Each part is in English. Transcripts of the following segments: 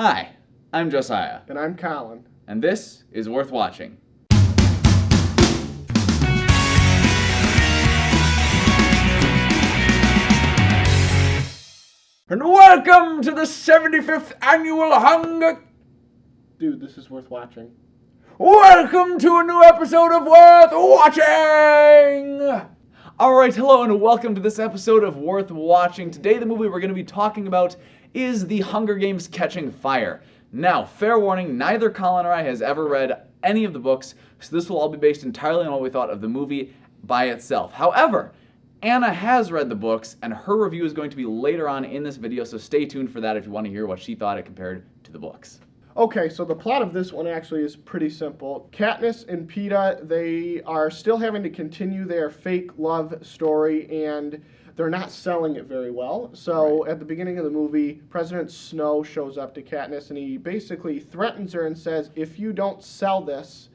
Hi, I'm Josiah, And I'm Colin. and this is Worth Watching. And welcome to the 75th Annual Hunger... Dude, this is worth watching. Welcome to a new episode of Worth Watching! Alright, hello and welcome to this episode of Worth Watching. Today the movie we're going to be talking about is The Hunger Games Catching Fire. Now, fair warning, neither Colin or I has ever read any of the books, so this will all be based entirely on what we thought of the movie by itself. However, Anna has read the books, and her review is going to be later on in this video, so stay tuned for that if you want to hear what she thought it compared to the books. Okay, so the plot of this one actually is pretty simple. Katniss and Peeta, they are still having to continue their fake love story, and they're not selling it very well. So at the beginning of the movie, President Snow shows up to Katniss, and he basically threatens her and says, if you don't sell this,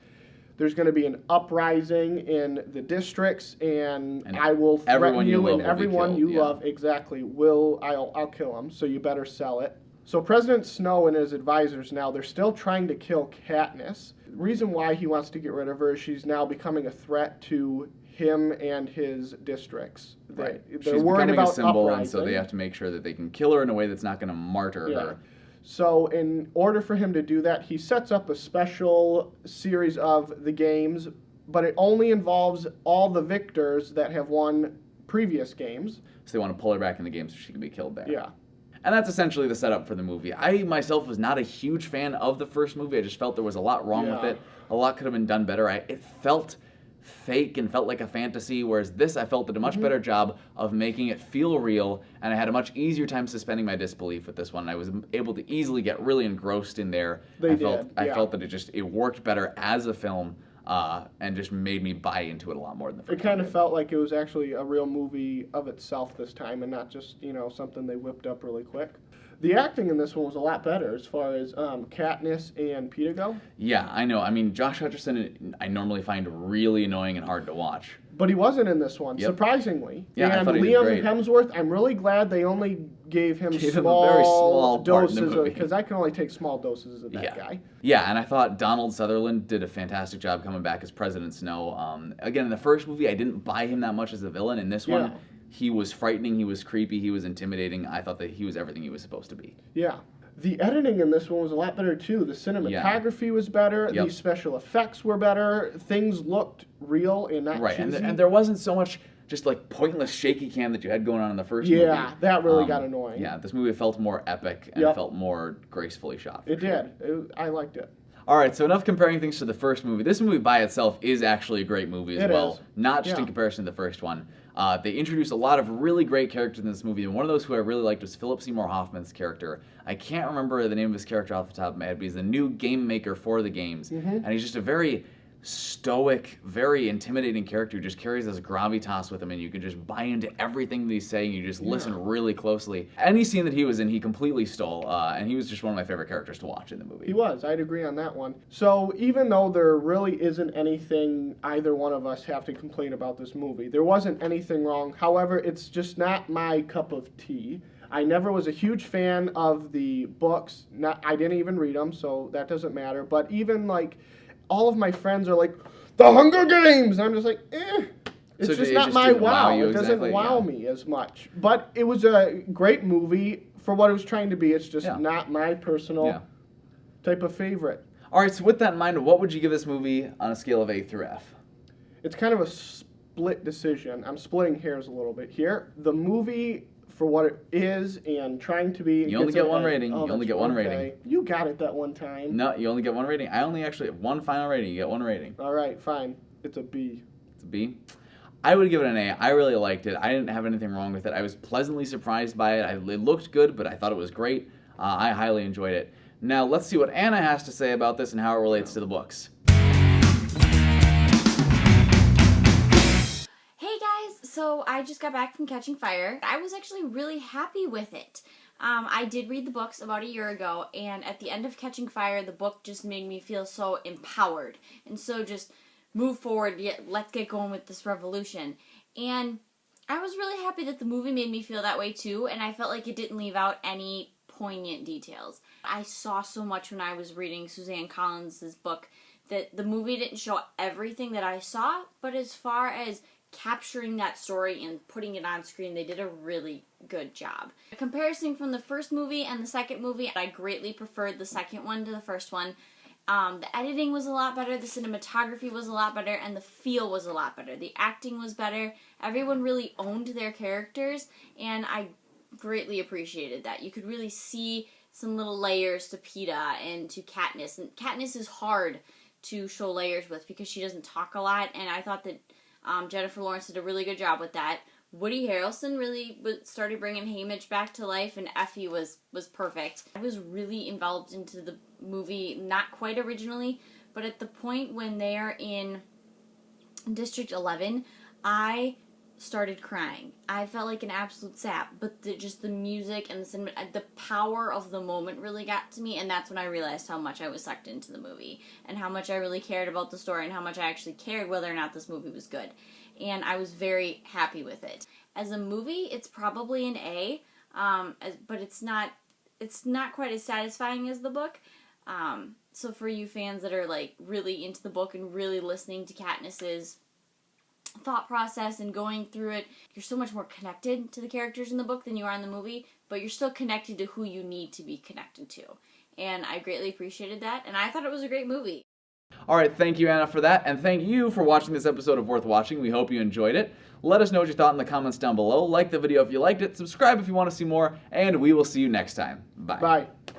there's going to be an uprising in the districts, and I will threaten you, and everyone you love, exactly, I'll kill them, so you better sell it. So President Snow and his advisors now, they're still trying to kill Katniss. The reason why he wants to get rid of her is she's now becoming a threat to him and his districts. Right. They're She's worried becoming about a symbol, uprising. and so they have to make sure that they can kill her in a way that's not going to martyr her. So in order for him to do that, he sets up a special series of the games, but it only involves all the victors that have won previous games. So they want to pull her back in the game so she can be killed there. Yeah. And that's essentially the setup for the movie. I, myself, was not a huge fan of the first movie. I just felt there was a lot wrong with it. A lot could have been done better. It felt fake and felt like a fantasy, whereas this, I felt did a much better job of making it feel real, and I had a much easier time suspending my disbelief with this one. I was able to easily get really engrossed in there. I felt that it worked better as a film, and just made me buy into it a lot more than the first. It kind of felt like it was actually a real movie of itself this time, and not just, something they whipped up really quick. The acting in this one was a lot better as far as Katniss and Peeta go. Yeah, I know. I mean, Josh Hutcherson, I normally find really annoying and hard to watch. But he wasn't in this one, surprisingly. Yeah, and I thought he did Liam great. Hemsworth, I'm really glad they only gave him a very small part in the doses, movie. because I can only take small doses of that guy. Yeah, and I thought Donald Sutherland did a fantastic job coming back as President Snow. Again, in the first movie, I didn't buy him that much as a villain. In this one, he was frightening, he was creepy, he was intimidating. I thought that he was everything he was supposed to be. Yeah. The editing in this one was a lot better, too. The cinematography was better. The special effects were better. Things looked real and not cheesy. And there wasn't so much just like pointless shaky cam that you had going on in the first movie. Yeah, that really got annoying. Yeah, this movie felt more epic and felt more gracefully shot. It did. I liked it. All right, so enough comparing things to the first movie. This movie by itself is actually a great movie as well, not just in comparison to the first one. They introduced a lot of really great characters in this movie, and one of those who I really liked was Philip Seymour Hoffman's character. I can't remember the name of his character off the top of my head, but he's the new game maker for the games, and he's just a very stoic, very intimidating character who just carries this gravitas with him, and you can just buy into everything that he's saying. You just listen really closely. Any scene that he was in, he completely stole, and he was just one of my favorite characters to watch in the movie. He was. I'd agree on that one. So even though there really isn't anything either one of us have to complain about this movie, there wasn't anything wrong. However, it's just not my cup of tea. I never was a huge fan of the books. I didn't even read them, so that doesn't matter. But even all of my friends are like, The Hunger Games! And I'm just like, eh. It's just not my wow. It doesn't wow me as much. But it was a great movie for what it was trying to be. It's just not my personal type of favorite. All right, so with that in mind, what would you give this movie on a scale of A through F? It's kind of a split decision. I'm splitting hairs a little bit here. The movie, for what it is and trying to be... You only get one rating. You only get one rating. You got it that one time. No, you only get one rating. I only actually have one final rating. You get one rating. All right, fine. It's a B. It's a B? I would give it an A. I really liked it. I didn't have anything wrong with it. I was pleasantly surprised by it. It looked good, but I thought it was great. I highly enjoyed it. Now, let's see what Anna has to say about this and how it relates to the books. So I just got back from Catching Fire. I was actually really happy with it. I did read the books about a year ago, and at the end of Catching Fire, the book just made me feel so empowered. And so just move forward, let's get going with this revolution. And I was really happy that the movie made me feel that way too, and I felt like it didn't leave out any poignant details. I saw so much when I was reading Suzanne Collins' book that the movie didn't show everything that I saw, but as far as capturing that story and putting it on screen, they did a really good job. A comparison from the first movie and the second movie, I greatly preferred the second one to the first one. The editing was a lot better, the cinematography was a lot better, and the feel was a lot better. The acting was better. Everyone really owned their characters, and I greatly appreciated that. You could really see some little layers to Peeta and to Katniss, and Katniss is hard to show layers with because she doesn't talk a lot, and I thought that Jennifer Lawrence did a really good job with that. Woody Harrelson really started bringing Haymitch back to life, and Effie was perfect. I was really enveloped into the movie, not quite originally, but at the point when they are in District 11, I started crying. I felt like an absolute sap, but just the music and the power of the moment really got to me, and that's when I realized how much I was sucked into the movie, and how much I really cared about the story, and how much I actually cared whether or not this movie was good. And I was very happy with it. As a movie, it's probably an A, but it's not quite as satisfying as the book. So for you fans that are like really into the book and really listening to Katniss's thought process and going through it, you're so much more connected to the characters in the book than you are in the movie, but you're still connected to who you need to be connected to. And I greatly appreciated that, and I thought it was a great movie. All right, thank you, Anna, for that, and thank you for watching this episode of Worth Watching. We hope you enjoyed it. Let us know what you thought in the comments down below. Like the video if you liked it, subscribe if you want to see more, and we will see you next time. Bye. Bye.